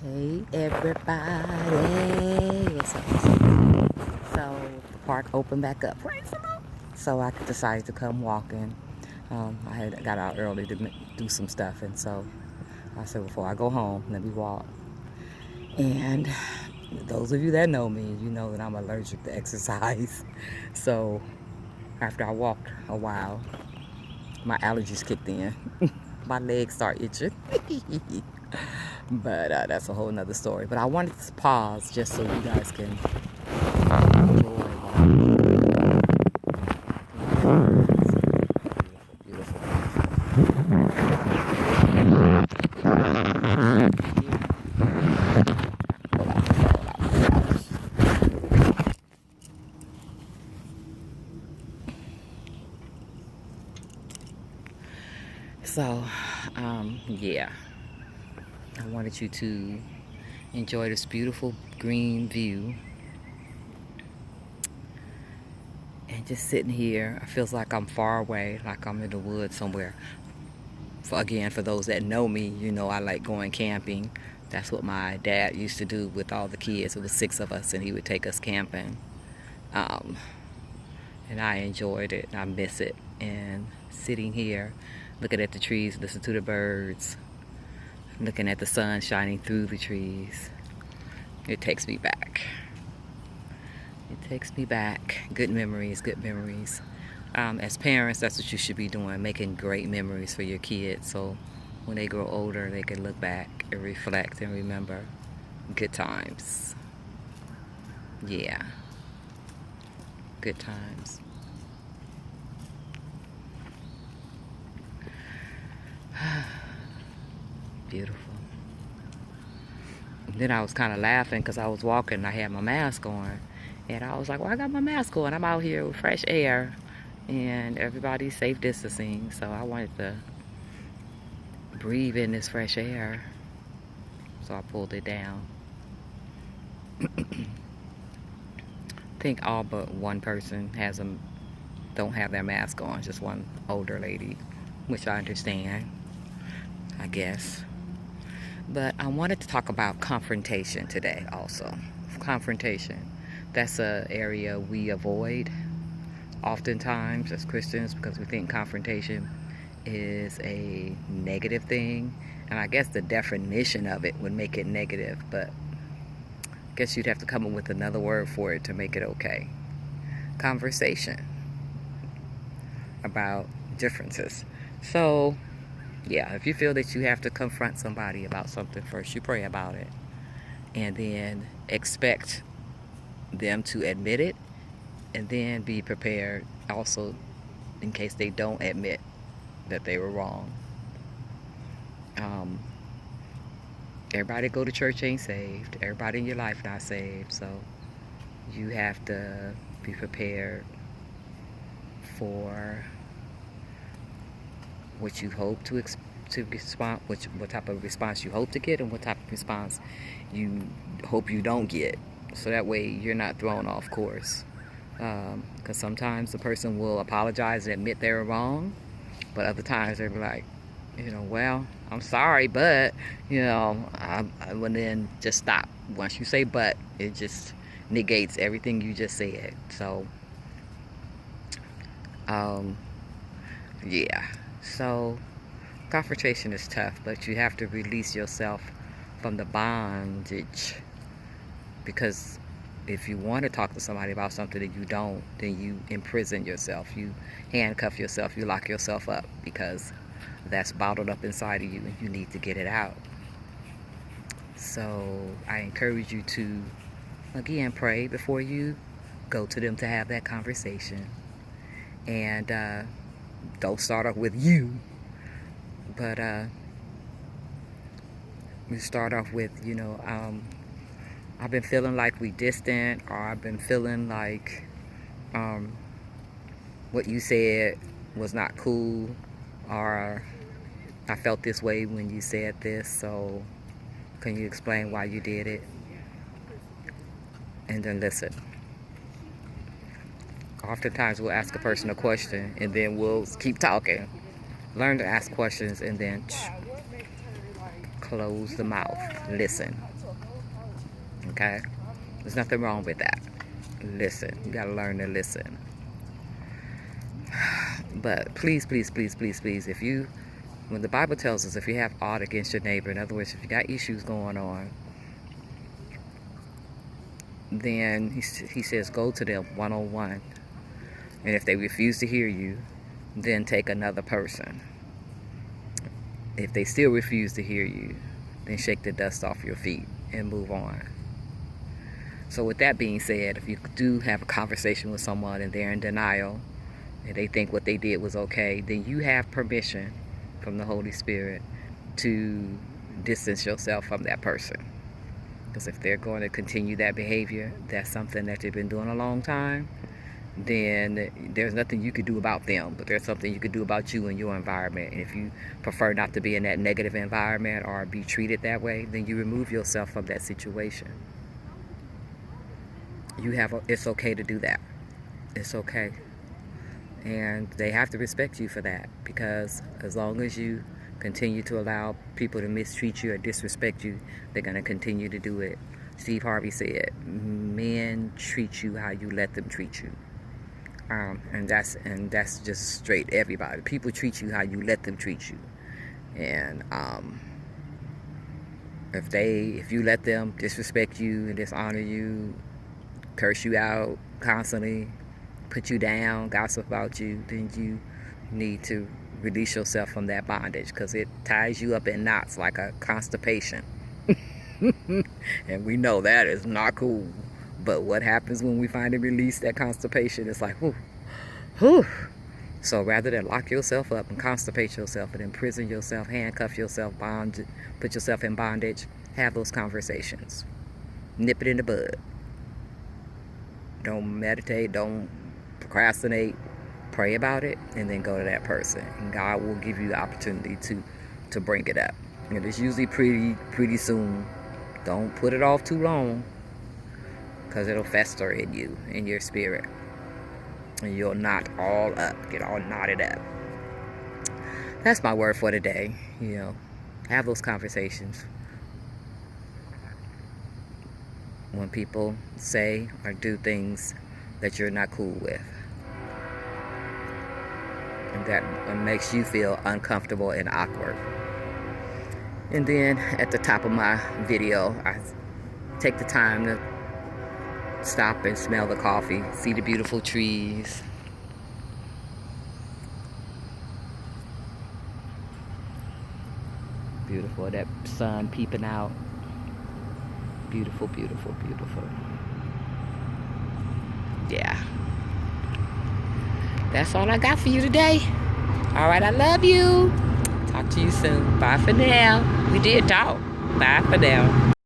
Hey everybody, what's up? So the park opened back up, so I decided to come walking. I had got out early to do some stuff, and so I said before I go home, let me walk. And those of you that know me, you know that I'm allergic to exercise. So after I walked a while, my allergies kicked in. My legs start itching. But that's a whole nother story. But I wanted to pause just so you guys can enjoy what I'm beautiful, So, yeah, I wanted you to enjoy this beautiful green view. And just sitting here, it feels like I'm far away, like I'm in the woods somewhere. For those that know me, you know I like going camping. That's what my dad used to do with all the kids. It was 6 of us, and he would take us camping. Um, and I enjoyed it, and I miss it. And sitting here, looking at the trees, listening to the birds, looking at the sun shining through the trees, it takes me back. It takes me back. Good memories, good memories. As parents, that's what you should be doing, making great memories for your kids. So when they grow older, they can look back and reflect and remember good times. Yeah, good times. Beautiful. Then I was kind of laughing because I was walking and I had my mask on. And I was like, well, I got my mask on. I'm out here with fresh air. And everybody's safe distancing. So I wanted to breathe in this fresh air. So I pulled it down. I think all but one person don't have their mask on. Just one older lady, which I understand, I guess. But I wanted to talk about confrontation today also. Confrontation. That's an area we avoid oftentimes as Christians because we think confrontation is a negative thing. And I guess the definition of it would make it negative, but I guess you'd have to come up with another word for it to make it okay. Conversation about differences. So yeah, if you feel that you have to confront somebody about something, first you pray about it and then expect them to admit it, and then be prepared also in case they don't admit that they were wrong. Everybody go to church ain't saved. Everybody in your life not saved. So you have to be prepared for what you hope to respond, what type of response you hope to get, and what type of response you hope you don't get. So that way you're not thrown off course. Because sometimes the person will apologize and admit they were wrong, but other times they'll be like, well, I'm sorry, but, I would then just stop. Once you say but, it just negates everything you just said. So, yeah. So, confrontation is tough, but you have to release yourself from the bondage. Because if you want to talk to somebody about something that you don't, then you imprison yourself. You handcuff yourself. You lock yourself up because that's bottled up inside of you and you need to get it out. So I encourage you to, again, pray before you go to them to have that conversation. And don't start off with you, but you start off with, I've been feeling like we distant, or I've been feeling like what you said was not cool, or I felt this way when you said this, so can you explain why you did it? And then listen. Oftentimes we'll ask a person a question and then we'll keep talking. Learn to ask questions and then close the mouth. Listen. Okay? There's nothing wrong with that. Listen. You gotta learn to listen. But please, please, please, please, please, when the Bible tells us if you have aught against your neighbor, in other words, if you got issues going on, then he says go to them one-on-one. And if they refuse to hear you, then take another person. If they still refuse to hear you, then shake the dust off your feet and move on. So with that being said, if you do have a conversation with someone and they're in denial and they think what they did was okay, then you have permission from the Holy Spirit to distance yourself from that person. Because if they're going to continue that behavior, that's something that they've been doing a long time, then there's nothing you could do about them, but there's something you could do about you and your environment. And if you prefer not to be in that negative environment or be treated that way, then you remove yourself from that situation. It's okay to do that. It's okay. And they have to respect you for that, because as long as you continue to allow people to mistreat you or disrespect you, they're going to continue to do it. Steve Harvey said, men treat you how you let them treat you. And that's just straight everybody. People treat you how you let them treat you. And if you let them disrespect you and dishonor you, curse you out constantly, put you down, gossip about you, then you need to release yourself from that bondage, because it ties you up in knots like a constipation. And we know that is not cool. But what happens when we finally release that constipation? It's like, whew, whew. So rather than lock yourself up and constipate yourself and imprison yourself, handcuff yourself, put yourself in bondage, have those conversations. Nip it in the bud. Don't meditate, don't procrastinate. Pray about it and then go to that person. And God will give you the opportunity to bring it up. And it's usually pretty soon. Don't put it off too long, because it'll fester in you, in your spirit. And you'll knot all up, get all knotted up. That's my word for today. Have those conversations. When people say or do things that you're not cool with, and that makes you feel uncomfortable and awkward. And then at the top of my video, I take the time to stop and smell the coffee, see the beautiful trees. Beautiful, that sun peeping out. Beautiful, beautiful, beautiful. Yeah. That's all I got for you today. All right, I love you. Talk to you soon. Bye for now. We did talk. Bye for now.